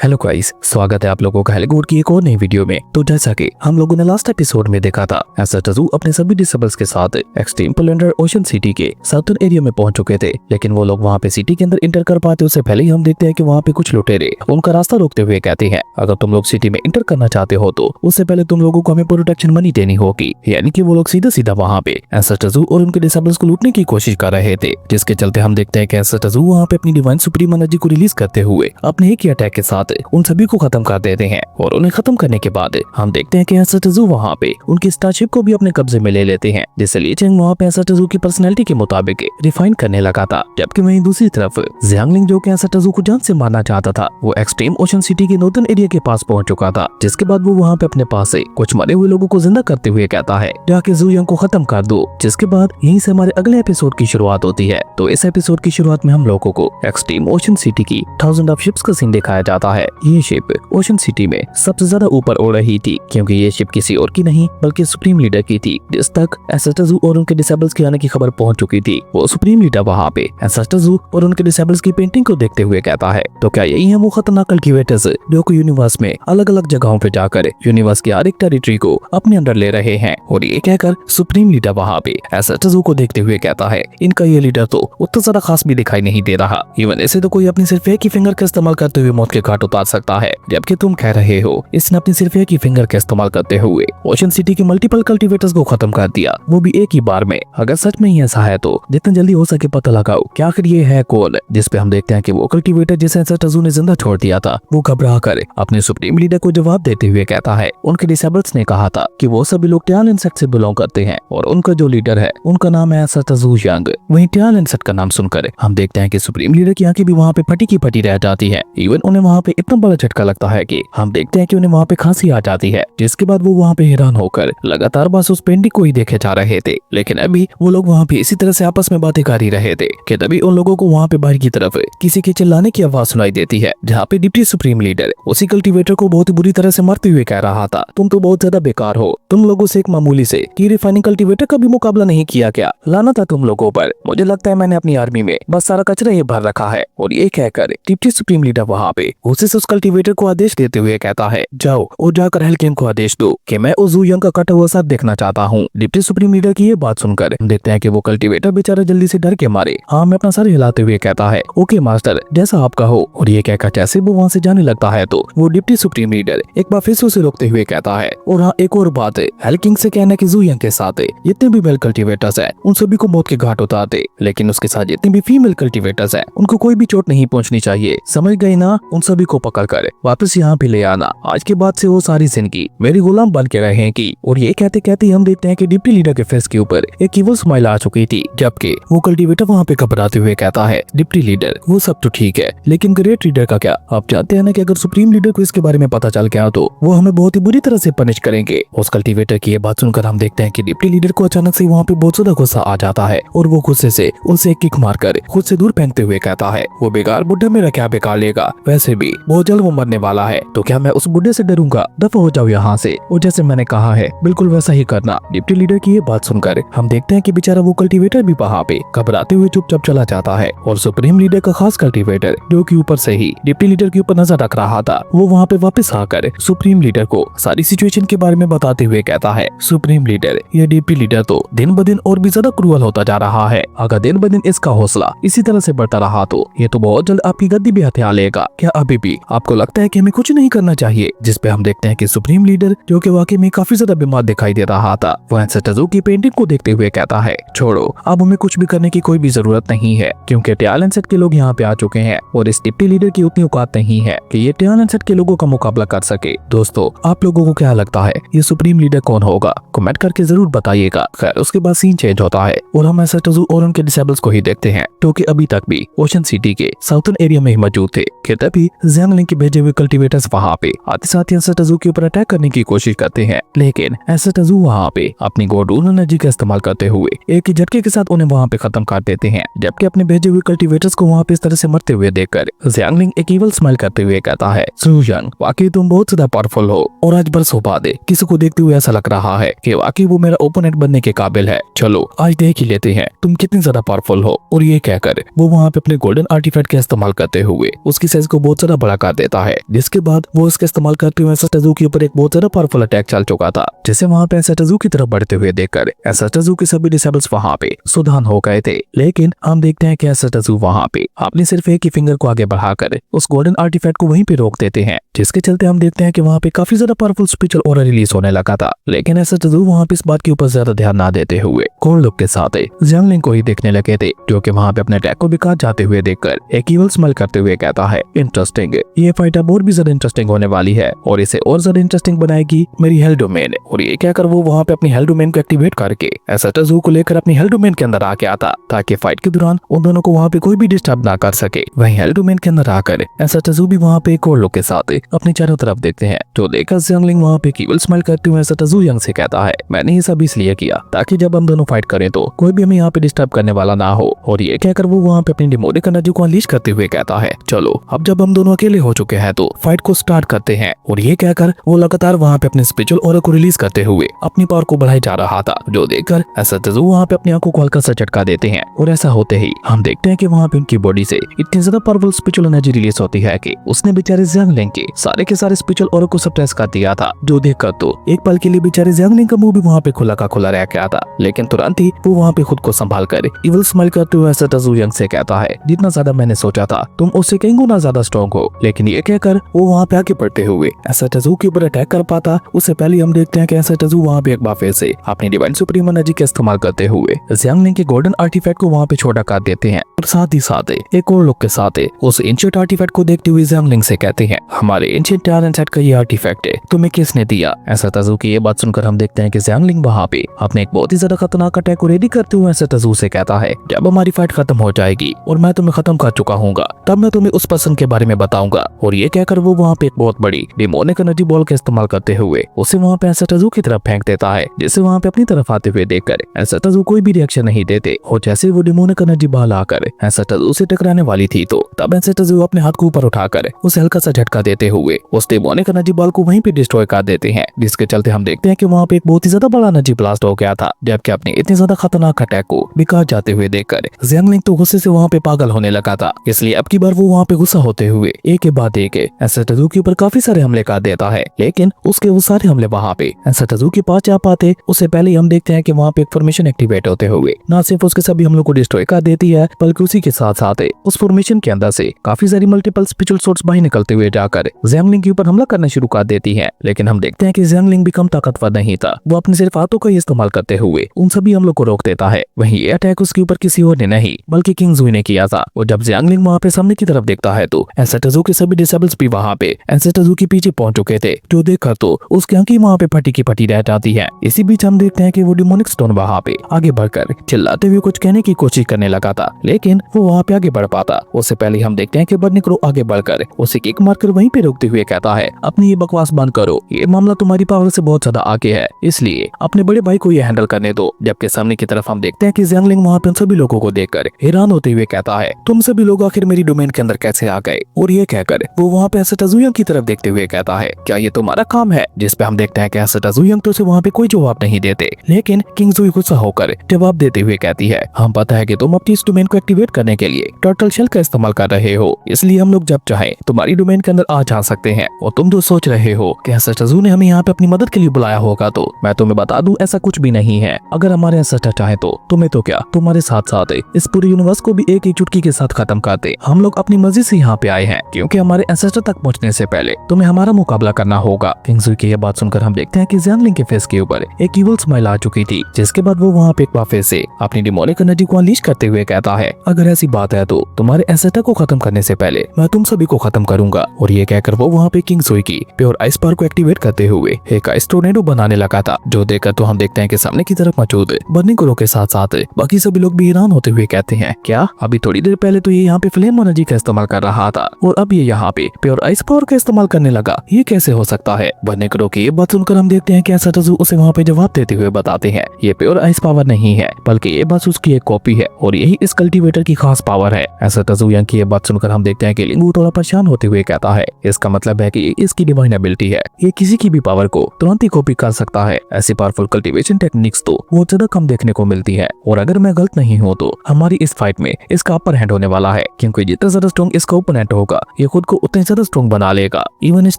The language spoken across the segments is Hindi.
हेलो गाइस, स्वागत है आप लोगों का हेलीकोड की एक और नई वीडियो में। तो जैसा कि हम लोगों ने लास्ट एपिसोड में देखा था, एसएस टज़ू अपने सभी डिसेबल्स के साथ एक्सट्रीम प्लेंडर ओशन सिटी के साउथर्न एरिया में पहुंच चुके थे। लेकिन वो लोग वहां पे सिटी के अंदर इंटर कर पाते उससे पहले ही हम देखते हैं कि वहां पे कुछ लुटेरे उनका रास्ता रोकते हुए कहते हैं, अगर तुम लोग सिटी में इंटर करना चाहते हो तो उससे पहले तुम लोगों को हमें प्रोटेक्शन मनी देनी होगी। यानी कि वो लोग सीधा सीधा वहाँ पे एसएस टज़ू और उनके डिसेबल्स को लूटने की कोशिश कर रहे थे, जिसके चलते हम देखते हैं कि एसएस टज़ू वहाँ पे अपनी डिवाइन सुप्रीम एनर्जी को रिलीज करते हुए अपने एक ही अटैक के साथ उन सभी को खत्म कर देते हैं। और उन्हें खत्म करने के बाद हम देखते हैं कि एसएस टज़ू वहाँ पे उनकी स्टारशिप को भी अपने कब्जे में ले लेते हैं, जिससे ली चेंग वहाँ पे एसएस टज़ू की पर्सनैलिटी के मुताबिक रिफाइन करने लगा था। जबकि वहीं दूसरी तरफ जियांगलिंग, जो कि एसएस टज़ू को जान से मारना चाहता था, वो एक्सट्रीम ओशन सिटी के नॉर्दर्न एरिया के पास पहुंच चुका था। जिसके बाद वो वहाँ पे अपने पास से कुछ मरे हुए लोगों को जिंदा करते हुए कहता है, जाके ज़ू यंग को खत्म कर दो। जिसके बाद यहीं से हमारे अगले एपिसोड की शुरुआत होती है। तो इस एपिसोड की शुरुआत में हम लोगों को एक्सट्रीम ओशन सिटी की 1000 ऑफ शिप्स का सीन दिखाया जाता है। ये शिप ओशन सिटी में सबसे ज्यादा ऊपर उड़ रही थी, क्योंकि ये शिप किसी और की नहीं बल्कि सुप्रीम लीडर की थी। जिस तक एसएस टज़ू और उनके डिसेबल्स के आने की खबर पहुंच चुकी थी, वो सुप्रीम लीडर वहाँ पे एसएस टज़ू और उनके डिसेबल्स की पेंटिंग को देखते हुए कहता है, तो क्या यही है वो खतरनाक कल्टिवेटर्स जो कि यूनिवर्स में अलग अलग जगहों पे जाकर यूनिवर्स की हर एक टेरिटरी को अपने अंदर ले रहे हैं। और ये कहकर सुप्रीम लीडर वहाँ पे एसएस टज़ू को देखते हुए कहता है, इनका ये लीडर तो उतना ज्यादा खास भी दिखाई नहीं दे रहा। इवन ऐसे तो कोई अपनी सिर्फ एक ही फिंगर का इस्तेमाल करते हुए मौत के घाट उतार सकता है, जबकि तुम कह रहे हो इसने अपनी सिर्फ एक ही फिंगर का इस्तेमाल करते हुए ओशन सिटी के मल्टीपल कल्टिवेटर्स को खत्म कर दिया, वो भी एक ही बार में। अगर सच में ही ऐसा है तो जितना जल्दी हो सके पता लगाओ कि आखिर ये है कौन। जिसपे हम देखते हैं कि वो कल्टिवेटर जिसे एसएस टज़ू ने जिंदा छोड़ दिया था, वो घबरा कर अपने सुप्रीम लीडर को जवाब देते हुए कहता है, उनके डिसेबल्स ने कहा था कि वो सभी लोग ट्यान इंसेक्ट से बिलोंग करते हैं और उनका जो लीडर है उनका नाम है एसएस टज़ू यंग। वहीं ट्यान इंसेक्ट का नाम सुनकर हम देखते हैं कि सुप्रीम लीडर की आंखें भी वहाँ पे फटी की फटी रह जाती है। इवन उन्हें वहाँ पे इतना बड़ा झटका लगता है कि हम देखते हैं कि उन्हें वहाँ पे खांसी आ जाती है। जिसके बाद वो वहाँ पे हैरान होकर लगातार बस उस पेंटिंग को ही देखे जा रहे थे। लेकिन अभी वो लोग वहाँ पे इसी तरह से आपस में बातें कर ही रहे थे कि तभी उन लोगों को वहाँ पे बाहर की तरफ किसी के चिल्लाने की आवाज सुनाई देती है, जहाँ पे डिप्टी सुप्रीम लीडर उसी कल्टिवेटर को बहुत ही बुरी तरह से मारते हुए कह रहा था, तुम तो बहुत ज्यादा बेकार हो, तुम लोगों से एक मामूली से की रिफाइनिंग कल्टिवेटर का भी मुकाबला नहीं किया क्या, लाना था तुम लोगों पर। मुझे लगता है मैंने अपनी आर्मी में बस सारा कचरा ही भर रखा है। और ये कहकर डिप्टी सुप्रीम लीडर वहाँ पे उस कल्टिवेटर को आदेश देते हुए कहता है, जाओ और जाकर हेलकिन को आदेश दो कि मैं उस ज़ू यंग का कटा हुआ सर देखना चाहता हूँ। डिप्टी सुप्रीम लीडर की ये बात सुनकर देखते हैं कि वो कल्टिवेटर बेचारा जल्दी से डर के मारे हाँ में अपना सर हिलाते हुए कहता है, ओके मास्टर, जैसा आपका हो। और ये कहकर जैसे वो वहाँ से जाने लगता है तो वो डिप्टी सुप्रीम लीडर एक बार फिर से उसे रोकते हुए कहता है, और हाँ एक और बात है, हेलकिंग से कहना कि ज़ू यंग के साथ जितने भी मेल कल्टिवेटर्स है उन सभी को मौत के घाट उतारते, लेकिन उसके साथ जितने भी फीमेल कल्टिवेटर्स है उनको कोई भी चोट नहीं पहुँचनी चाहिए, समझ गए ना। उन सभी को पकड़ कर वापस यहाँ पे ले आना। आज के बाद से वो सारी जिंदगी मेरी गुलाम बन के रहेंगी। और ये कहते कहते हम देखते हैं कि डिप्टी लीडर के फेस के ऊपर एक इवल स्माइल आ चुकी थी, जबकि वो कल्टिवेटर वहाँ पे घबराते हुए कहता है, डिप्टी लीडर वो सब तो ठीक है, लेकिन ग्रेट लीडर का क्या। आप जानते हैं ना कि अगर सुप्रीम लीडर को इसके बारे में पता चल गया तो वो हमें बहुत ही बुरी तरह से पनिश करेंगे। उस कल्टिवेटर की ये बात सुनकर हम देखते हैं कि डिप्टी लीडर को अचानक से वहाँ पे बहुत ज्यादा गुस्सा आ जाता है और वो गुस्से से उनसे एक किक मारकर खुद से दूर फेंकते हुए कहता है, वो बेकार बुढ़ा मेरा क्या बेकार लेगा, वैसे भी बहुत जल्द वो मरने वाला है, तो क्या मैं उस बुढ़े से डरूंगा, दफा हो जाओ यहाँ से। और जैसे मैंने कहा है बिल्कुल वैसा ही करना। डिप्टी लीडर की ये बात सुनकर हम देखते हैं कि बेचारा वो कल्टिवेटर भी वहाँ पे घबराते हुए चुपचाप चला जाता है। और सुप्रीम लीडर का खास कल्टिवेटर जो कि ऊपर से ही डिप्टी लीडर के ऊपर नजर रख रहा था, वो वहाँ पे वापस आकर सुप्रीम लीडर को सारी सिचुएशन के बारे में बताते हुए कहता है, सुप्रीम लीडर ये डिप्टी लीडर तो दिन ब दिन और भी ज्यादा क्रूअल होता जा रहा है। अगर दिन ब दिन इसका हौसला इसी तरह से बढ़ता रहा तो ये तो बहुत जल्द आपकी गद्दी भी हथिया लेगा। क्या अभी भी आपको लगता है कि हमें कुछ नहीं करना चाहिए। जिसपे हम देखते हैं कि सुप्रीम लीडर जो कि वाकई में काफी ज्यादा बीमार दिखाई दे रहा था, वो एसएस टज़ू की पेंटिंग को देखते हुए कहता है, छोड़ो अब हमें कुछ भी करने की कोई भी जरूरत नहीं है, क्योंकि ट्यान इंसेक्ट के लोग यहाँ पे आ चुके हैं और इस डिप्टी लीडर की उतनी औकात नहीं है कि ये ट्यान इंसेक्ट के लोगों का मुकाबला कर सके। दोस्तों आप लोगों को क्या लगता है ये सुप्रीम लीडर कौन होगा, कमेंट करके जरूर बताइएगा। खैर उसके बाद सीन चेंज होता है और हम एसएस टज़ू और उनके डिसेबल्स को ही देखते हैं, जो कि अभी तक भी ओशन सिटी के साउथर्न एरिया में ही मौजूद थे। कि तभी जियांगलिंग के भेजे हुए कल्टिवेटर्स वहाँ पे आते साथ ही एसएस टज़ू के ऊपर अटैक करने की कोशिश करते हैं, लेकिन एसएस टज़ू वहाँ पे अपनी गॉडून एनर्जी का इस्तेमाल करते हुए एक ही झटके के साथ उन्हें वहाँ पे खत्म कर देते हैं। जबकि अपने भेजे हुए कल्टिवेटर्स को वहाँ पे इस तरह से मरते हुए देखकर जियांगलिंग एक इवल स्माइल करते हुए कहता है, ज़ू यंग वाकई तुम बहुत ज्यादा पावरफुल हो और आज बरसों बाद किसी को देखते हुए ऐसा लग रहा है कि वाकई वो मेरा ओपोनेंट बनने के काबिल है। चलो आज देख ही लेते हैं तुम कितनी ज्यादा पावरफुल हो। और ये कहकर वो वहाँ पे अपने गोल्डन आर्टिफैक्ट का इस्तेमाल करते हुए उसकी साइज को बहुत ज्यादा खड़ा कर देता है, जिसके बाद वो इसका इस्तेमाल करते हुए एसाटाजू के ऊपर एक बहुत ज्यादा पावरफुल अटैक चल चुका था, जिसे वहाँ पे एसाटाजू की तरफ बढ़ते हुए देखकर एसाटाजू के सभी डिसेबल्स वहाँ पे सावधान हो गए थे। लेकिन हम देखते हैं कि एसाटाजू वहाँ पे अपनी सिर्फ एक ही फिंगर को आगे बढ़ाकर उस गोल्डन आर्टिफैक्ट को वहीं पे रोक देते हैं, जिसके चलते हम देखते हैं कि वहाँ पे काफी ज्यादा पावरफुल स्पिरिचुअल ऑरा रिलीज होने लगा था। लेकिन एसाटाजू वहाँ पे इस बात के ऊपर ज्यादा ध्यान ना देते हुए कोल्ड लुक के साथ जियांगलिंग को ही देखने लगे थे, जो कि वहाँ पे अपने अटैक को बिखर जाते हुए देखकर एक इवल स्माइल करते हुए कहता है, इंटरेस्टिंग, ये फाइट अब और भी ज्यादा इंटरेस्टिंग होने वाली है और इसे और ज्यादा इंटरेस्टिंग बनाएगी मेरी हेल डोमेन। और ये कहकर वो वहाँ पे अपनी हेल डोमेन को एक्टिवेट करके एसाटाजू को लेकर अपनी हेल डोमेन के अंदर आके आता, ताकि फाइट के दौरान उन दोनों को वहाँ पे कोई भी डिस्टर्ब ना कर सके। वहीं हेल डोमेन के अंदर आकर एसाटाजू भी वहाँ पे कोल्ड लुक के साथ अपनी चारों तरफ देखते हैं, जो देखकर जियांगलिंग वहाँ पे केवल स्माइल करते हुए एसाटाजू यंग से कहता है, मैंने ये सब इसलिए किया ताकि जब हम दोनों फाइट करें तो कोई भी हमें यहाँ पे डिस्टर्ब करने वाला ना हो। और ये कहकर वो वहाँ पे अपनी डिमोनिक एनर्जी को अनलीश करते हुए कहता है, चलो अब जब हम दोनों अकेले हो चुके हैं तो फाइट को स्टार्ट करते हैं। और ये कहकर वो लगातार वहाँ पे अपने स्पिरिचुअल ऑरा को रिलीज करते हुए अपनी पावर को बढ़ाई जा रहा था, जो देखकर एसाटाजू वहाँ पे अपनी आंखों को हल्का सा झटका देते हैं। और ऐसा होते ही हम देखते हैं कि वहाँ पे उनकी बॉडी से इतनी ज्यादा पावरफुल स्पिरिचुअल एनर्जी रिलीज होती है कि उसने बेचारे जियांगलिंग के सारे स्पिरिचुअल ऑरा को सप्रेस कर दिया था, जो देखकर तो एक पल के लिए बेचारे जियांगलिंग का मुंह भी वहाँ पे खुला का खुला रह गया था। लेकिन तुरंत ही वो वहाँ पे खुद को संभाल कर इवल स्माइल करते हुए एसाटाजू यंग से कहता है, जितना ज्यादा मैंने सोचा था तुम उससे कई गुना ज्यादा स्ट्रॉन्ग हो। लेकिन ये कहकर वो वहाँ पे आगे बढ़ते हुए एसाटाजू के ऊपर अटैक कर पाता, उससे पहले हम देखते हैं कि एसाटाजू वहाँ पे एक बार फिर से अपनी डिवाइन सुप्रीम एनर्जी का इस्तेमाल करते हुए जियांगलिंग के गोल्डन आर्टिफैक्ट को वहाँ पे छोटा कर देते हैं। और साथ ही साथ एक और लुक के साथ उस एंशिएंट आर्टिफैक्ट को देखते हुए जियांगलिंग से कहते हैं, हमारे एंशिएंट टायरन सेट का ये आर्टिफैक्ट है, तुम्हें किसने दिया? एसाटाजू की ये बात सुनकर हम देखते हैं कि जियांगलिंग वहाँ पे अपने एक बहुत ही ज्यादा खतरनाक अटैक को रेडी करते हुए एसाटाजू से कहता है, जब हमारी फाइट खत्म हो जाएगी और मैं तुम्हें खत्म कर चुका हूँगा तब मैं तुम्हें उस पर्सन के बारे में बताऊंगा। और ये कहकर वो वहाँ पे एक बहुत बड़ी डिमोनिक एनर्जी बॉल का इस्तेमाल करते हुए उसे वहाँ पे एसाटाजू की तरफ फेंक देता है, जिसे वहाँ पे अपनी तरफ आते हुए देखकर एसाटाजू कोई भी रिएक्शन नहीं देते। और जैसे वो डिमोनिक एनर्जी बॉल आकर एसाटाजू से टकराने वाली थी तो तब एसाटाजू अपने हाथ को ऊपर उठाकर उसे हल्का सा झटका देते हुए उस डिमोनिक एनर्जी बॉल को वहीं पे डिस्ट्रॉय कर देते हैं, जिसके चलते हम देखते हैं कि वहाँ पे एक बहुत ही ज्यादा बड़ा एनर्जी ब्लास्ट हो गया था। जबकि अपने इतने ज्यादा खतरनाक अटैक को बिखर जाते हुए देखकर जियांगलिंग तो गुस्से से वहाँ पे पागल होने लगा था, इसलिए अब की बार वो वहाँ पे गुस्सा होते हुए एक के बाद एक एसाटाजू के ऊपर काफी सारे हमले कर देता है। लेकिन उसके वो सारे हमले वहाँ पे एसाटाजू के पास जा पाते उससे पहले हम देखते हैं कि वहाँ पे एक फॉर्मेशन एक्टिवेट होते हुए न सिर्फ उसके सभी हमलों को डिस्ट्रॉय कर देती है, बल्कि उसी के साथ साथ उस फॉर्मेशन के अंदर से काफी सारी मल्टीपल स्पिरिचुअल सोर्स बाहर निकलते हुए जाकर जियांगलिंग के ऊपर हमला करना शुरू कर देती है। लेकिन हम देखते हैं कि जियांगलिंग भी कम ताकतवर नहीं था, वो अपने सिर्फ हाथों का इस्तेमाल करते हुए उन सभी हमलों को रोक देता है। वहीं ये अटैक उसके ऊपर किसी और ने नहीं बल्कि किंग जुई ने किया था। और जब जियांगलिंग वहाँ पे सामने की तरफ देखता है तो एसाटाजू के सभी डिसेबल्स भी वहाँ पे एसाटाजू के पीछे पहुंच चुके थे, जो देखकर तो उसकी आंखें वहाँ पे फटी की फटी रह जाती है। इसी बीच हम देखते हैं कि वो डिमोनिक स्टोन वहाँ पे आगे बढ़कर चिल्लाते हुए कुछ कहने की कोशिश करने लगा था, लेकिन वो वहाँ पे आगे बढ़ पाता उससे पहले हम देखते हैं कि बर्निक्रो आगे बढ़कर उसे किक मारकर वहीं पे रोकते हुए कहता है, अपनी ये बकवास बंद करो, ये मामला तुम्हारी पावर से बहुत ज्यादा आगे है, इसलिए अपने बड़े भाई को ये हैंडल करने दो। जबकि सामने की तरफ हम देखते हैं कि जियांगलिंग वहाँ पे सभी लोगों को देखकर हैरान होते हुए कहता है, तुम सभी लोग आखिर मेरी डोमेन के अंदर कैसे आ गए? और ये कहकर वो वहाँ पे एसाटाजू यंग की तरफ देखते हुए कहता है, क्या ये तुम्हारा काम है? जिस पे हम देखते हैं कि एसाटाजू यंग तो उसे वहाँ पे कोई जवाब नहीं देते, लेकिन किंग जुई गुस्सा होकर जवाब देते हुए कहती है, हम पता है कि तुम अपनी इस डोमेन को एक्टिवेट करने के लिए टर्टल शेल का इस्तेमाल कर रहे हो, इसलिए हम लोग जब चाहे तुम्हारी डोमेन के अंदर आ जा सकते हैं। और तुम जो सोच रहे हो कि एसाटाजू ने हमें यहाँ पे अपनी मदद के लिए बुलाया होगा, तो मैं तुम्हें बता दूं ऐसा कुछ भी नहीं है। अगर हमारे एंसेस्टर चाहे तो तुम्हें तो क्या तुम्हारे साथ साथ इस पूरे यूनिवर्स को भी एक ही चुटकी के साथ खत्म कर दे। हम लोग अपनी मर्जी से यहाँ पे आए हैं, क्योंकि हमारे एंसेस्टर तक पहुँचने से पहले तुम्हें हमारा मुकाबला करना होगा। किंग जुई की यह बात सुनकर हम देखते हैं कि जियांगलिंग के फेस के ऊपर एक इवल स्माइल आ चुकी थी, जिसके बाद वो वहाँ पे एक बार फिर से अपनी डिमोनिक एनर्जी को अनलीश करते हुए कहता है, अगर ऐसी बात है तो तुम्हारे एंसेस्टर को खत्म करने से पहले मैं तुम सभी को खत्म करूंगा। और ये कहकर वो वहाँ पे किंग जुई की प्योर आइस पावर को एक्टिवेट करते हुए एक आइस टोर्नेडो बनाने लगा था, जो देखकर तो हम देखते हैं कि सामने की तरफ मौजूद बर्निक्रो के साथ साथ बाकी सभी लोग भी हैरान होते हुए कहते हैं, क्या अभी थोड़ी देर पहले तो ये यहाँ पे फ्लेम एनर्जी का इस्तेमाल कर रहा था और अब ये यहाँ पे प्योर आइस पावर का इस्तेमाल करने लगा, ये कैसे हो सकता है? बर्निक्रो की ये बात सुनकर हम देखते हैं कि एसाटाजू उसे वहाँ पे जवाब देते हुए बताते हैं, ये प्योर आइस पावर नहीं है, बल्कि ये बस उसकी एक कॉपी है और यही इस कल्टीवेटर की खास पावर है। एसाटाजू यंग की ये बात सुनकर हम देखते हैं कि लिंगू थोड़ा परेशान होते हुए कहता है, इसका मतलब है कि इसकी डिवाइन एबिलिटी है, ये किसी की भी पावर को तुरंत ही कॉपी कर सकता है। ऐसी पावरफुल कल्टीवेशन टेक्निक्स तो बहुत ज्यादा कम देखने को मिलती है, और अगर मैं गलत नहीं हूँ तो हमारी इस फाइट में इसका अपर हैंड होने वाला है, क्योंकि जितना ज्यादा स्ट्रॉन्ग इसका ओपोनेंट होगा ये खुद को उतने ज्यादा स्ट्रॉन्ग बना लेगा। इवन इस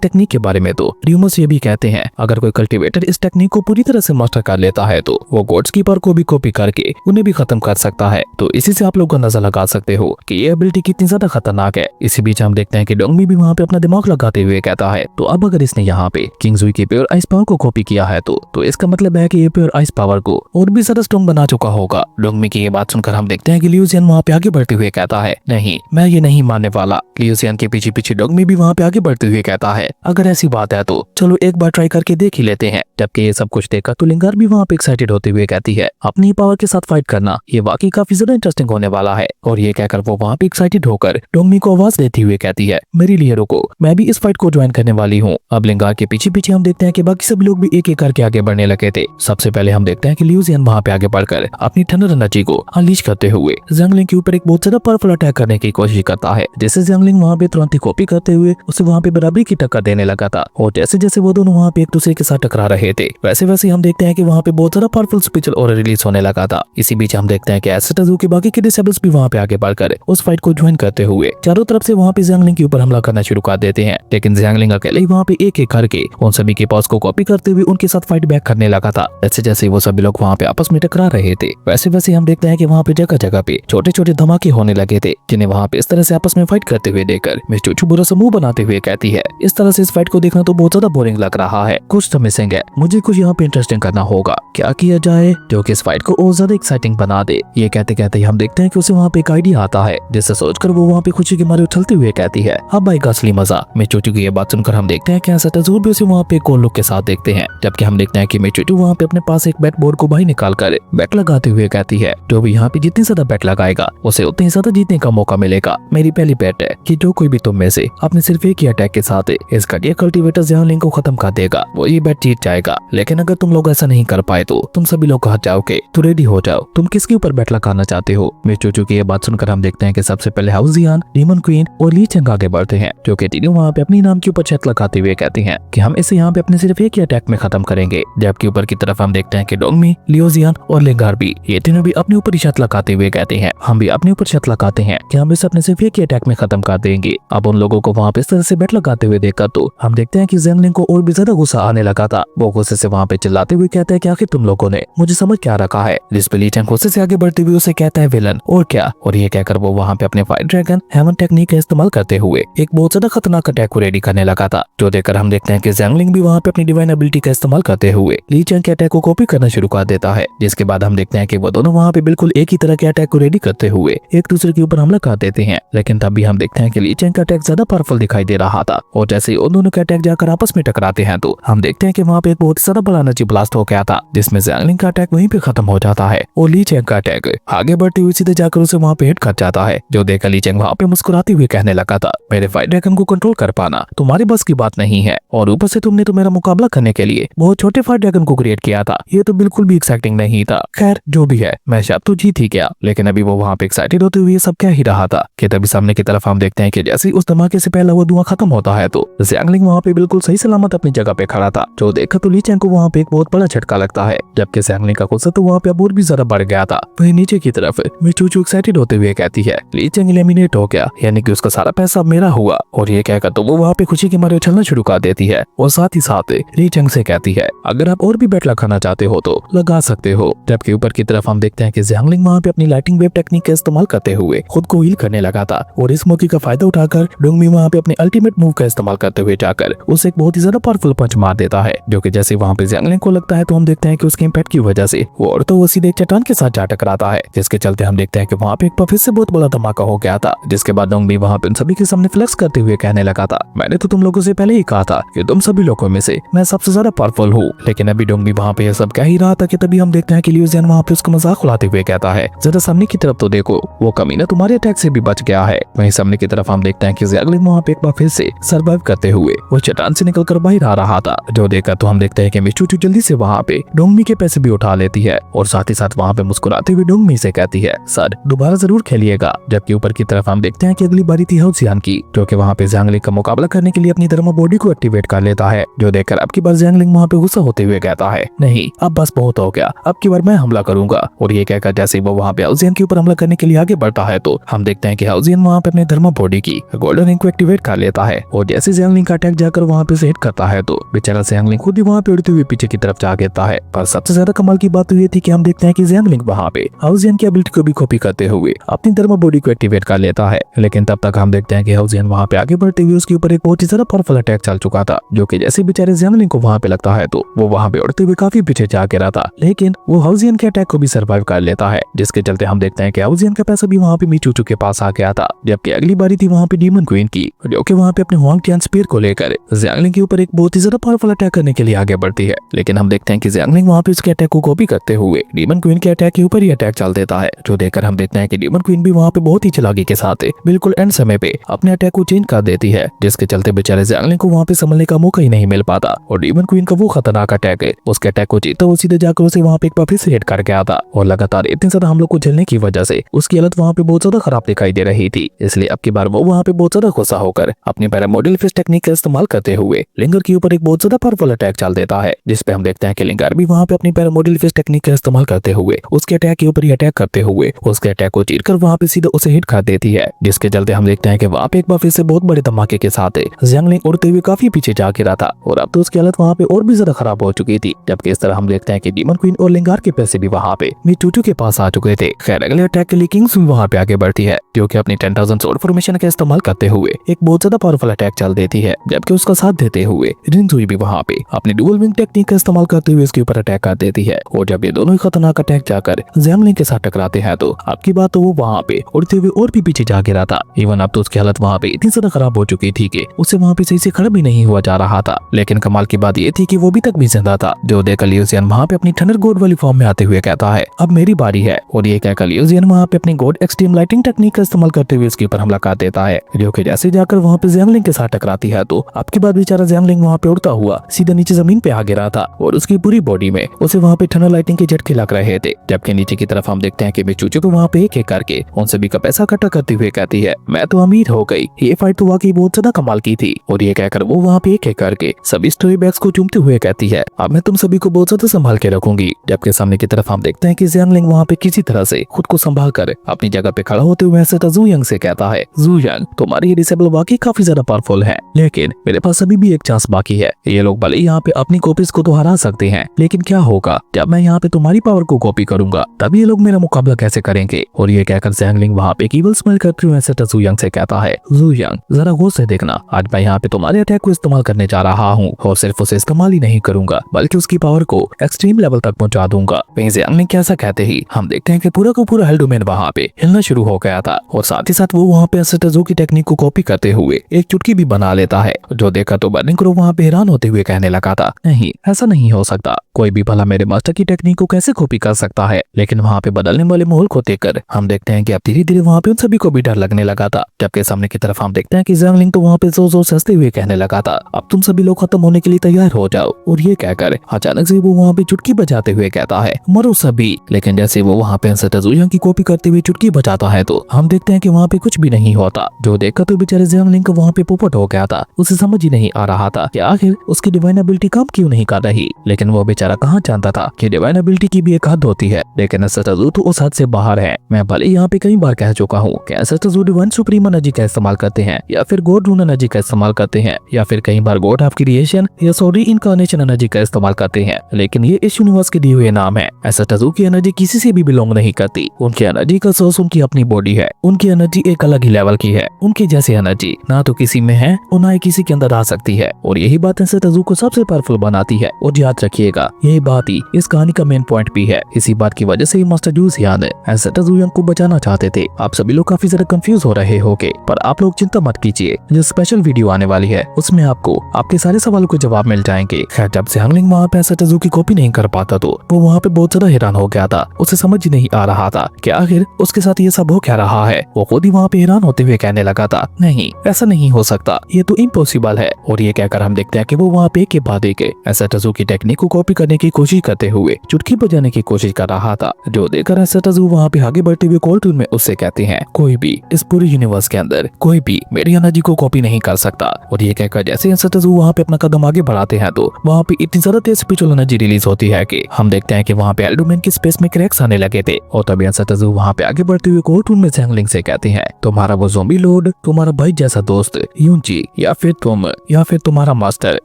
टेक्निक के बारे में तो र्यूमर्स ये भी कहते हैं अगर कोई कल्टीवेटर इस टेक्निक को पूरी तरह से मास्टर कर लेता है तो वो गॉड्स कीपर को भी कॉपी करके उन्हें भी खत्म कर सकता है। तो इसी से आप लोग अंदाजा लगा सकते हो कि ये एबिलिटी कितनी ज्यादा खतरनाक है। इसी बीच हम देखते हैं कि डोंगमी भी वहाँ पे अपना दिमाग लगाते हुए कहता है तो अब अगर इसने यहाँ पे किंगजुई की प्योर आइस पावर को कॉपी किया है तो इसका मतलब है कि ये प्योर आइस पावर को और भी ज्यादा स्ट्रॉन्ग बना चुका होगा। डोंगमी की ये बात सुनकर हम देखते हैं कि लियू जियान वहाँ पे आगे बढ़ते हुए कहता है नहीं, मैं ये नहीं मानने वाला। लियू जियान के पीछे पीछे डोंगमी भी वहाँ पे आगे बढ़ते हुए कहता है अगर ऐसी बात है तो चलो एक बार ट्राई करके देख ही लेते हैं। जबकि ये सब कुछ देखा तो लिंगार भी वहाँ पे एक्साइटेड होते हुए कहती है अपनी पावर के साथ फाइट करना ये वाकई काफी ज्यादा इंटरेस्टिंग होने वाला है। और ये कहकर वो वहाँ पे एक्साइटेड होकर डोंगमी को आवाज देती हुए कहती है मेरे लिए रुको, मैं भी इस फाइट को ज्वाइन करने वाली हूँ। अब लिंगार के पीछे पीछे हम देखते हैं कि बाकी सब लोग भी एक एक करके आगे बढ़ने लगे थे। सबसे पहले हम देखते हैं कि लियू जियान वहाँ पे आगे बढ़कर अपनी थंडर एनर्जी को अनलीश करते हुए ज़्यांगलिंग के ऊपर एक बहुत ज्यादा पावरफुल अटैक करने की कोशिश करता है, जिससे ज़्यांगलिंग वहाँ पे तुरंत ही कॉपी करते हुए उसे वहाँ पे बराबरी की टक्कर देने लगा था। और जैसे जैसे वो दोनों वहाँ पे एक दूसरे के साथ टकरा रहे थे वैसे वैसे हम देखते हैं कि वहाँ पे बहुत ज्यादा पावरफुल स्पेशल और रिलीज होने लगा था। इसी बीच हम देखते हैं कि एस्टेटजू के बाकी के डिसेबल्स भी वहाँ पे आगे बढ़कर उस फाइट को ज्वाइन करते हुए चारों तरफ से वहाँ पे ज़्यांगलिंग के ऊपर हमला करना शुरू कर देते हैं। लेकिन ज़्यांगलिंग अकेले ही वहाँ पे एक एक करके उन सभी के पास को कॉपी करते हुए उनके साथ फाइट बैक करने लगा था। जैसे जैसे वो सभी लोग वहाँ पे आपस में टकरा रहे थे वैसे वैसे हम देखते हैं कि वहाँ पे जगह जगह पे छोटे छोटे धमाके होने लगे थे, जिन्हें वहाँ पे इस तरह से आपस में फाइट करते हुए देखकर मिस चूचू बुरा समूह बनाते हुए कहती है इस तरह से इस फाइट को देखना तो बहुत ज्यादा बोरिंग लग रहा है, कुछ तो मिसिंग है, मुझे कुछ यहाँ पे इंटरेस्टिंग करना होगा, क्या किया जाए जो कि इस फाइट को और ज्यादा एक्साइटिंग बना दे। ये कहते कहते हम देखते हैं कि उसे वहाँ पे एक आइडिया आता है जिससे सोचकर वो वहाँ पे खुशी के मारे उछलते हुए कहती है अब आएगा असली मजा। मिस चूचू की ये बात सुनकर हम देखते हैं कि एस्टेटजू भी उसे वहाँ पे एक लुक के साथ देखते हैं। जबकि हम देखते हैं कि मिस चूचू वहाँ पे अपने पास एक बैट बोर्ड को बाहर निकाल कर बैट लगाते हुए कहती है जो भी यहाँ पे जितनी ज्यादा बैट लगाएगा उसे उतनी ज्यादा जीतने का मौका मिलेगा। मेरी पहली बैट है कि जो कोई भी तुम में से अपने सिर्फ एक ही अटैक के साथ इस घटिया कल्टीवेटर ज़्यांगलिंग को खत्म कर देगा वो ये बैट जीत जाएगा। लेकिन अगर तुम लोग ऐसा नहीं कर पाए तो तुम सभी लोग हार जाओगे, तो रेडी हो जाओ, तुम किसके ऊपर बैट लगाना चाहते हो। मिस चूचू की ये बात सुनकर हम देखते हैं कि सबसे पहले हाउ जियान, डीमन क्वीन और ली चंग आगे बढ़ते हैं, जो कि तीनों वहाँ पे अपनी नाम के ऊपर छत लगाते हुए कहते हैं कि हम इसे यहाँ पे अपने सिर्फ एक ही अटैक में खत्म करेंगे। जबकि ऊपर की तरफ हम देखते हैं कि डोंगमी, लियू जियान और लिंगार भी ये तीनों भी अपने ऊपर छत लगाते हुए कहते हैं हम भी अपने ऊपर छत लगाते हैं कि हम इसे अपने सिर्फ एक ही अटैक में खत्म कर देंगे। अब उन लोगों को वहाँ पे इस तरह से बैट लगाते हुए देखकर तो हम देखते हैं कि ज़्यांगलिंग को और भी ज्यादा गुस्सा आने लगा था। वो गुस्से से वहाँ पे चिल्लाते हुए कहता है कि आखिर तुम लोगों ने मुझे समझ क्या रखा है। जिस पे ली चंग गुस्से से आगे बढ़ते हुए उसे कहता है विलन और क्या, और ये कहकर वो वहाँ पे अपने फाइट ड्रैगन हेवन टेक्निक का इस्तेमाल करते हुए एक बहुत ज्यादा खतरनाक अटैक को रेडी करने लगा था, जो देखकर हम देखते हैं कि ज़्यांगलिंग भी वहाँ पे अपनी डिवाइन एबिलिटी का इस्तेमाल करते हुए ली चंग के अटैक को कॉपी करना शुरू कर देता है। जिसके बाद हम देखते हैं कि वो दोनों वहाँ पे बिल्कुल एक ही तरह के अटैक को रेडी करते हुए एक दूसरे के ऊपर हमला कर देते हैं। लेकिन तब भी हम देखते हैं कि ली चंग का अटैक ज्यादा पावरफुल दिखाई दे रहा था और जैसे ही उन दोनों के अटैक जाकर आपस में टकराते हैं तो हम देखते हैं कि वहाँ पे एक बहुत ज्यादा बड़ा एनर्जी ब्लास्ट हो गया था, जिसमें ज़्यांगलिंग का अटैक वहीं पे खत्म हो जाता है और ली चंग का अटैक आगे बढ़ते हुए सीधे जाकर उसे वहाँ पे हिट कर जाता है। जो देखकर ली चंग वहाँ पे मुस्कुराते हुए कहने लगा था मेरे फाइट ड्रैगन को कंट्रोल कर पाना तुम्हारे बस की बात नहीं है, और ऊपर से तुमने तो मेरा मुकाबला करने के लिए बहुत छोटे फाइट ड्रैगन को क्रिएट किया था, ये तो बिल्कुल भी एक्साइटिंग नहीं था। खैर जो भी है, मैं शायद तो जीत ही गया। लेकिन अभी वो वहाँ पे एक्साइटेड होते हुए सब कह ही रहा था कि तभी सामने की तरफ हम देखते हैं कि जैसे उस धमाके से पहला वो धुआं खत्म होता है तो ज़्यांगलिंग वहाँ पे बिल्कुल सही सलामत अपनी जगह पे खड़ा था। जो देखकर तो ली चंग को वहाँ पे एक बहुत बड़ा झटका लगता है, जबकि ज़्यांगलिंग का गुस्सा तो वहाँ पे अब और भी ज्यादा बढ़ गया था। वहीं नीचे की तरफ मिस चूचू एक्साइटेड होते हुए कहती है ली चंग एलिमिनेट हो गया, यानी कि उसका सारा पैसा मेरा हुआ। और ये कहकर तो वो वहाँ पे खुशी के मारे उछलना शुरू कर देती है और साथ ही साथ ली चंग से कहती है अगर आप और भी बैट लगाना चाहते हो तो लगा सकते हो। जबकि ऊपर की तरफ हम देखते हैं कि ज़्यांगलिंग वहाँ पे अपनी लाइटिंग वेव टेक्निक का इस्तेमाल करते हुए खुद को हील करने लगा था, और इस मौके का फायदा उठाकर डोंगमी वहाँ पे अपने अल्टीमेट मूव का इस्तेमाल करते हुए जाकर उसे एक बहुत ही ज्यादा पावरफुल पंच मार देता है, जो कि जैसे वहाँ पे ज़्यांगलिंग को लगता है तो हम देखते हैं कि उसके इम्पैक्ट की वजह से वो और तो वो सीधे चट्टान के साथ जा टकराता है, जिसके चलते हम देखते हैं कि वहाँ पे एक बार फिर से बहुत बड़ा धमाका हो गया था। जिसके बाद डोंगमी वहाँ पे उन सभी के सामने फ्लेक्स करते हुए कहने लगा था मैंने तो तुम लोगों से पहले ही कहा था कि तुम सभी लोगों में से मैं सबसे ज्यादा पावरफुल हूँ। लेकिन अभी डोंगमी वहाँ पे ये सब कह ही रहा था कि तभी हम देखते हैं कि लियू जियान वहाँ पे उसका मजाक उड़ाते हुए कहता है जरा सामने की तरफ तो देखो, वो कमीना तुम्हारे अटैक से भी बच गया है। वहीं सामने की तरफ हम देखते हैं कि ज़्यांगलिंग वहाँ पे एक बार फिर से सर्वाइव करते हुए वो चट्टान से निकलकर बाहर आ रहा था। जो देखकर तो हम देखते हैं कि मिस चूचू जल्दी से वहाँ पे डोंगमी के पैसे भी उठा लेती है और साथ ही साथ वहाँ पे मुस्कुराते हुए डोंगमी से कहती है सर दोबारा जरूर खेलिएगा। जबकि ऊपर की तरफ हम देखते हैं कि अगली बारी थी हाउ जियान की, जो कि वहाँ पे ज़्यांगलिंग का मुकाबला करने के लिए अपनी धर्म बॉडी को एक्टिवेट कर लेता है। जो देखकर अब की बार ज़्यांगलिंग वहाँ पे गुस्सा होते हुए कहता है नहीं अब बस बहुत हो गया, अब की बार मैं हमला करूंगा। और ये कहकर जैसे वो वहाँ पे हाउ जियान के ऊपर हमला करने के लिए आगे बढ़ता है तो हम देखते हैं कि हाउ जियान वहाँ पे अपने धर्म बॉडी की गोल्डन रिंग को एक्टिवेट कर लेता है और जैसे ज़ियांगलिंग का अटैक जाकर वहाँ पे से हिट करता है तो बेचारा ज़ियांगलिंग खुद ही वहाँ पे उड़ते हुए पीछे की तरफ जा गिरता है। पर सबसे ज्यादा कमाल की बात तो ये थी कि हम देखते हैं कि ज़ियांगलिंग वहाँ पे हाउजियन की एबिलिटी को भी कॉपी करते हुए अपनी थर्मल बॉडी को एक्टिवेट कर लेता है। लेकिन तब तक हम देखते हैं कि हाउजियन वहाँ पे आगे बढ़ते हुए उसके ऊपर एक बहुत ही ज्यादा पावरफुल अटैक चल चुका था, जो कि जैसे बेचारे ज़ियांगलिंग को वहाँ पे लगता है तो वो वहाँ पे उड़ते हुए काफी पीछे जा गिरा था। लेकिन वो हाउजियन के अटैक को भी सर्वाइव कर लेता है, जिसके चलते हम देखते हैं कि हाउजियन का पैसा भी वहाँ पे मीचूचू के पास आ गया था। जबकि अगली बारी थी वहाँ पे डीमन क्वीन की, जो कि वहाँ पे अपने हुआंग टियान स्पीयर को लेकर ज़ियांगलिंग के ऊपर एक बहुत ही ज्यादा पावरफुल अटैक करने के लिए आगे बढ़ती है। लेकिन हम देखते हैं कि ज़ियांगलिंग वहाँ पे उसके अटैक को कॉपी करते हुए डीमन क्वीन के अटैक के ऊपर ही अटैक चल देता है, जो देखकर हम देखते हैं कि डीमन क्वीन भी वहाँ पे बहुत ही चालाकी के साथ बिल्कुल एंड समय पे अपने अटैक को चेंज कर देती है, जिसके चलते बेचारे ज़ियांगलिंग को वहाँ पे संभलने का मौका ही नहीं मिल पाता और डीमन क्वीन का वो खतरनाक अटैक है उसके अटैक को जीता वो सीधे जाकर उसे वहाँ पे एक बार फिर से हिट कर गया था। और लगातार इतने ज्यादा हम लोग को झेलने की वजह से उसकी हालत वहाँ पे बहुत ज्यादा खराब दिखाई दे रही थी। इसलिए अब की बार वो वहाँ पे बहुत ज्यादा गुस्सा होकर अपनी पैरामोडल फिस्ट टेक्निक का इस्तेमाल करते हुए लिंगर के ऊपर एक बहुत ज्यादा पावरफुल अटैक चल देता है, जिसपे हम देखते हैं कि लिंगर भी वहाँ पे अपनी पैरामोडल फिस्ट टेक्निक का इस्तेमाल करते हुए उसके अटैक के ऊपर ही अटैक करते हुए उसके अटैक को चीरकर वहाँ पे सीधा उसे हिट कर देती है, जिसके चलते हम देखते हैं कि वहाँ पे एक बार फिर से बहुत बड़े धमाके के साथ ज़ियांगलिंग उड़ते हुए काफी पीछे जा गिरा था और अब तो उसकी हालत वहाँ पे और भी ज्यादा खराब हो चुकी थी। जबकि इस तरह हम देखते हैं कि डीमन क्वीन और लिंगार के पैसे भी वहाँ पे मीचूचू के पास आ चुके थे। खैर अगले अटैक के लिए किंग्स भी वहाँ पे आगे बढ़ती है, जो कि अपनी 10,000 सोर्ड फॉर्मेशन का इस्तेमाल करते हुए एक बहुत ज्यादा पावरफुल अटैक चल देती है। जबकि उसका साथ देते हुए रिनजुई भी वहाँ पे अपनी डुअल विंग टेक्निक का इस्तेमाल करते हुए उसके ऊपर अटैक कर देती है। और जब ये दोनों ही खतरनाक अटैक जाकर ज़ियांगलिंग के साथ टकराते हैं तो आपकी बात तो वो वहाँ पे उड़ते हुए और भी पीछे जा गिरा था। इवन अब तो उसकी हालत वहाँ पे इतनी ज्यादा खराब हो चुकी थी कि उससे वहाँ पे सही से खड़ा भी नहीं हुआ जा रहा था। लेकिन कमाल की बात ये थी कि वो अभी तक भी जिंदा था, जो देखकर लियू ज़ियान वहाँ पे अपनी थंडर गॉड वाली फॉर्म में आते हुए कहता है अब मेरी बारी है। और ये कहकर लियू ज़ियान वहाँ पे अपनी गॉड एक्सट्रीम लाइटिंग टेक्निक का इस्तेमाल करते हुए उसके ऊपर हमला कर देता है, जो कि जैसे जाकर वहाँ पे ज़ियांगलिंग के साथ टकराती है तो आपके बाद बेचारा ज़ियांगलिंग वहाँ पे उड़ता हुआ सीधा नीचे जमीन पे आ गिरा था और उसकी पूरी बॉडी में उसे वहाँ पे थंडर लाइटिंग के झटके लग रहे थे। जबकि नीचे की तरफ हम देखते हैं कि मीचूचू को वहाँ पे एक एक करके उन सभी का पैसा इकट्ठा करते हुए कहती है मैं तो अमीर हो गई, ये फाइट तो वाकई बहुत ज्यादा कमाल की थी। और ये कहकर वो वहाँ पे एक एक करके सभी स्टोरी बैग्स को चूमते हुए कहती है अब मैं तुम सभी को बहुत ज्यादा संभाल के रखूंगी। जबकि सामने की तरफ हम देखते हैं कि ज़ियांगलिंग वहाँ पे किसी तरह से खुद को संभाल कर अपनी जगह पे खड़ा होते हुए ऐसा ज़ू यंग से कहता है ज़ू यंग तुम्हारी ये डिसेबल वाकई काफी ज्यादा पावरफुल है, लेकिन मेरे पास अभी भी एक चांस बाकी है। ये लोग भले यहाँ पे अपनी कॉपीज को तो हरा सकते हैं, लेकिन क्या होगा जब मैं यहाँ पे तुम्हारी पावर को कॉपी करूंगा, तब ये लोग मेरा मुकाबला कैसे करेंगे। और ये कहकर ज़ियांगलिंग वहाँ पे ईवल स्माइल करते हुए ऐसा ज़ू यंग से कहता है ज़ू यंग जरा गौर से देखना, आज मैं यहाँ पे तुम्हारे अटैक को इस्तेमाल करने जा रहा हूँ और सिर्फ उसे इस्तेमाल ही नहीं करूंगा बल्कि उसकी पावर को एक्सट्रीम लेवल तक पहुंचा दूंगा। वहीं ज़ियांगलिंग के ऐसा कहते ही हम देखते हैं कि पूरा का पूरा हेल डोमेन वहाँ पे हिलना शुरू हो गया था और साथ ही साथ वो वहाँ पे ज़ू की टेक्निक को कॉपी करते हुए एक चुटकी भी बना लेता है, जो देखा तो बर्निंग क्रो वहाँ पे हैरान होते हुए कहने लगा था नहीं ऐसा नहीं हो सकता, कोई भी भला मेरे मास्टर की टेक्निक को कैसे कॉपी कर सकता है। लेकिन वहाँ पे बदलने वाले माहौल को देखकर हम देखते हैं कि अब धीरे धीरे वहाँ पे उन सभी को भी डर लगने लगा था। जबकि सामने की तरफ हम देखते हैं कि ज़ियांगलिंग तो वहाँ पे जोर जोर से हंसते हुए कहने लगा था अब तुम सभी लोग खत्म होने के लिए तैयार हो जाओ। और ये कहकर अचानक से वो वहाँ पे चुटकी बजाते हुए कहता है मरो सभी। लेकिन जैसे वो वहाँ पे ज़ू यंग की कॉपी करते हुए चुटकी बजाता है तो हम देखते हैं कि वहाँ पे कुछ भी नहीं होता, जो देखकर तो बेचारे ज़ियांगलिंग का वहाँ पे पोपट हो गया था। उसे समझ ही नहीं आ रहा था कि आखिर उसकी डिवाइन एबिलिटी काम क्यों नहीं कर रही। लेकिन वो बेचारा कहाँ जानता था कि डिवाइन एबिलिटी की भी एक हद होती है, लेकिन ज़ू तो उस हद से बाहर है। मैं भले यहाँ पे कई बार कह चुका हूँ कि ज़ू डिवाइन सुप्रीम एनर्जी का इस्तेमाल करते हैं या फिर गॉड रून एनर्जी का इस्तेमाल करते हैं या फिर कई बार गॉड ऑफ क्रिएशन या सॉरी इनकार्नेशन एनर्जी का इस्तेमाल करते हैं, लेकिन ये इस यूनिवर्स के दिए हुए नाम है। ज़ू की एनर्जी किसी से भी बिलोंग नहीं करती, उनकी एनर्जी का सोर्स उनकी अपनी बॉडी है। उनकी एनर्जी एक अलग ही लेवल की है, उनकी जैसी एनर्जी ना तो किसी में है और ना ही किसी के अंदर आ सकती है। और यही बात ज़ू को सबसे पावरफुल बनाती है। और याद रखिएगा यही बात ही इस कहानी का मेन पॉइंट भी है। इसी बात की वजह से ही मास्टर जू ज़ियान ज़ू यंग को बचाना चाहते थे। आप सभी लोग काफी ज्यादा कंफ्यूज हो रहे होंगे, पर आप लोग चिंता मत कीजिए, जो स्पेशल वीडियो आने वाली है उसमें आपको आपके सारे सवालों के जवाब मिल जाएंगे। खैर जब ज़ियांगलिंग वहाँ पे ज़ू की कॉपी नहीं कर पाता तो वो वहाँ पे बहुत ज्यादा हैरान हो गया था। उसे समझ ही नहीं आ रहा था कि आखिर उसके साथ ये सब हो क्या रहा है। वो खुद ही वहाँ पे हैरान होते हुए कहने लगा था नहीं ऐसा नहीं हो सकता, ये तो इम्पॉसिबल है। और ये कहकर हम देखते हैं कि वो वहाँ पे एक के बाद एक ज़ू की टेक्निक को कॉपी करने की कोशिश करते हुए चुटकी बजाने की कोशिश कर रहा था, जो देखकर ज़ू वहाँ पे आगे बढ़ते हुए कॉल टून में उससे कहते हैं कोई भी इस पूरे यूनिवर्स के अंदर कोई भी मेरी एनर्जी को कॉपी नहीं कर सकता। और ये कहकर जैसे ज़ू वहाँ पे अपना कदम आगे बढ़ाते हैं तो वहाँ पे इतनी ज्यादा तेज स्पिरिचुअल एनर्जी रिलीज होती है कि हम देखते हैं कि वहाँ पे एल्डोमेन की स्पेस में क्रैक्स आने लगे थे। और तभी ज़ू वहाँ पे आगे बढ़ते हुए कॉल टून में ज़ियांगलिंग से कहते हैं तुम्हारा वो ज़ॉम्बी लॉर्ड गुड, तुम्हारा भाई जैसा दोस्त यूनजी, या फिर तुम्हारा मास्टर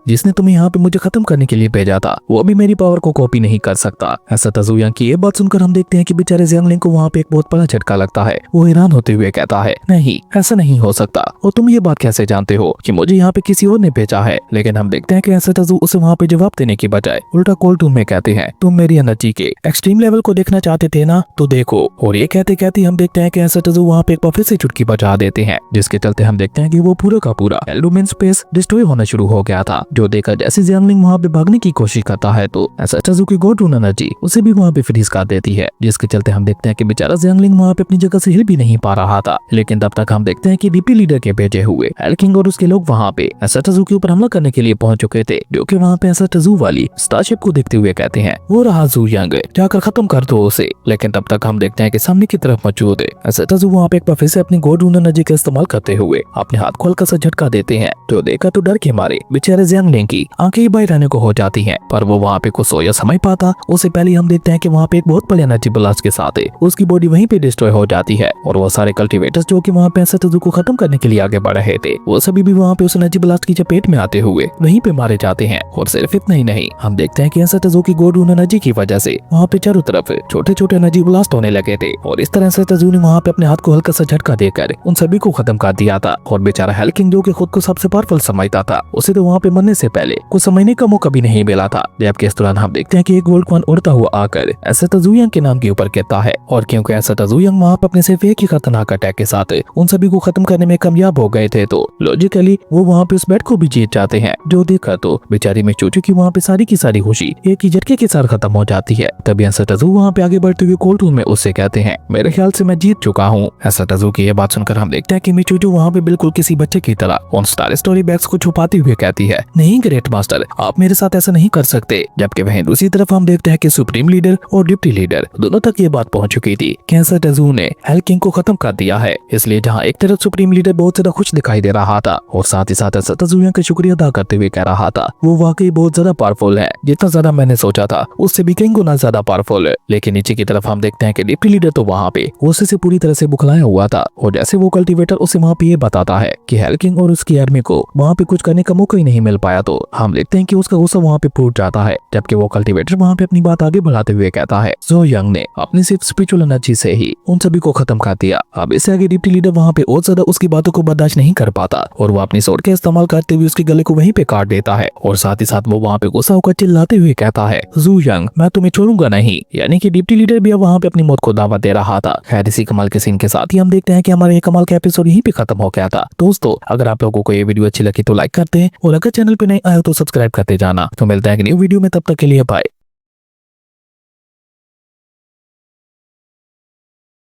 जिसने तुम्हें यहाँ पे मुझे खत्म करने के लिए भेजा था, वो भी मेरी पावर को कॉपी नहीं कर सकता। ऐसा तजू यांग की ये बात सुनकर हम देखते हैं कि बेचारे जियांगलिंग को वहाँ पे एक बहुत बड़ा झटका लगता है। वो हैरान होते हुए कहता है, नहीं ऐसा नहीं हो सकता, और तुम ये बात कैसे जानते हो कि मुझे यहाँ पे किसी और ने भेजा है। लेकिन हम देखते हैं कि ऐसा तजू उसे वहाँ पे जवाब देने की बजाय उल्टा कोल्ड टून में कहते हैं, तुम मेरी एनर्जी के एक्सट्रीम लेवल को देखना चाहते थे ना, तो देखो। और ये कहते कहते हम देखते हैं कि ऐसा तजू वहाँ पे एक बार फिर से चुटकी बजा देते हैं, जिसके चलते हम देखते हैं कि वो पूरा का पूरा एल्डोमेन स्पेस डिस्ट्रॉय होना शुरू हो गया था। जो देखकर जैसे जियांगलिंग वहाँ पे भागने की कोशिश करता है तो ऐसा तजू की गॉड रून एनर्जी उसे भी वहाँ पे फ्रीज कर देती है, जिसके चलते हम देखते हैं कि बेचारा जियांगलिंग वहाँ पे अपनी जगह से हिल भी नहीं पा रहा था। लेकिन तब तक हम देखते हैं कि डीपी लीडर के भेजे हुए हेल्किंग और उसके लोग वहाँ पे ऐसा तजू के ऊपर हमला करने के लिए पहुंच चुके थे, जो कि वहाँ पे ऐसा तजू वाली स्टारशिप को देखते हुए कहते हैं, वो रहा जू यांग, जाकर खत्म कर दो उसे। लेकिन तब तक हम देखते हैं कि सामने की तरफ मौजूद है ऐसा तजू वहाँ पे एक बार फिर से अपनी गॉड रून एनर्जी का इस्तेमाल करते हुए अपने हाथ को हल्का सा झटका देते हैं। तो देखा तो डर के मारे बेचारे जियांगलिंग की आंखें ही बाहर आने को हो जाती हैं, पर वो वहाँ पे कुछ सोया समय पाता उससे पहले हम देखते हैं कि वहाँ पे एक बहुत बड़ी एनर्जी ब्लास्ट के साथ उसकी बॉडी वहीं पे डिस्ट्रॉय हो जाती है, और वो सारे कल्टीवेटर्स जो कि वहाँ पे ऐसा तजू को खत्म करने के लिए आगे बढ़ रहे थे, वो सभी भी वहाँ पे उस एनर्जी ब्लास्ट की चपेट में आते हुए वहीं पे मारे जाते हैं। और सिर्फ इतना ही नहीं, हम देखते हैं कि ऐसा तजू की गॉड रून एनर्जी की वजह से वहाँ पे चारों तरफ छोटे छोटे एनर्जी ब्लास्ट होने लगे थे, और इस तरह से तजू ने वहाँ पे अपने हाथ को हल्का सा झटका देकर उन सभी को खत्म कर दिया था। और बेचारा हेल्किंग जो कि खुद को सबसे पावरफुल समझता था, उसे तो वहाँ पे मरने से पहले कुछ समझने का मौका भी नहीं मिला था। जबकि इस दौरान हम देखते हैं कि एक गोल्ड कॉइन उड़ता हुआ आकर ऐसा तजू यांग के नाम के ऊपर कहता है, और क्योंकि ऐसा तजू यांग वहाँ पे अपने सिर्फ एक ही खतरनाक अटैक के साथ उन सभी को खत्म करने में कामयाब हो गए थे, तो लॉजिकली वो वहाँ पे उस बेट को भी जीत जाते हैं। जो देखा तो बेचारी में चूचू की वहाँ पे सारी की सारी खुशी एक ही झटके के साथ खत्म हो जाती है। तभी ऐसा तजू वहाँ पे आगे बढ़ते हुए कोल्ड टून में उससे कहते हैं, मेरे ख्याल से मैं जीत चुका हूँ। ऐसा तजू की ये बात सुनकर हम देखते हैं कि मिचूचू वहाँ पे बिल्कुल किसी बच्चे की तरह उन स्टार स्टोरी बैग्स को छुपाते हुए कहती है, नहीं ग्रेट मास्टर, आप मेरे साथ ऐसा नहीं कर सकते। जबकि वहीं दूसरी तरफ हम देखते हैं कि सुप्रीम लीडर और डिप्टी लीडर दोनों तक ये बात पहुंच चुकी थी कि ऐसा तजू ने हेल्किंग को खत्म कर दिया है। इसलिए जहाँ एक तरफ सुप्रीम लीडर बहुत ज्यादा खुश दिखाई दे रहा था, और साथ ही साथ ऐसा तजू यांग का शुक्रिया अदा करते हुए कह रहा था, वो वाकई बहुत ज्यादा पावरफुल है, जितना ज्यादा मैंने सोचा था उससे भी कई गुना ज्यादा पावरफुल है। लेकिन नीचे की तरफ हम देखते हैं कि डिप्टी लीडर तो वहाँ पे गुस्से से पूरी तरह से बुखलाया हुआ था, और जैसे वो कल्टीवेटर उसे वहाँ पे ये बताता है कि हेल्किंग और उसकी आर्मी को वहाँ पे कुछ करने का मौका ही नहीं मिल पाया, तो हम देखते हैं कि उसका गुस्सा वहाँ पे फूट जाता है। जबकि वो कल्टीवेटर वहाँ पे अपनी बात आगे बढ़ाते हुए कहता है, जो यांग ने अपनी सिर्फ स्पिरिचुअल एनर्जी से ही उन सभी को खत्म कर दिया। अब इससे आगे डिप्टी लीडर वहाँ पे और ज्यादा उसकी बातों को बर्दाश्त नहीं कर पाता, और वो अपनी स्वॉर्ड का इस्तेमाल करते हुए उसके गले को वहीं पे काट देता है, और साथ ही साथ वो वहाँ पे गुस्सा होकर चिल्लाते हुए कहता है, जू यांग, मैं तुम्हें छोड़ूंगा नहीं। यानी कि डिप्टी लीडर भी अब वहाँ पे अपनी मौत को दावत दे रहा था। खैर इसी कमाल के सीन के साथ ही हम देखते हैं कि हमारा ये कमाल का एपिसोड यहीं पे खत्म हो गया था। दोस्तों अगर आप लोगों को ये वीडियो अच्छी लगी तो लाइक करते हैं, और अगर चैनल पे नहीं आए तो सब्सक्राइब करते जाना। तो मिलते हैं एक न्यू वीडियो में, तब तक के लिए बाय।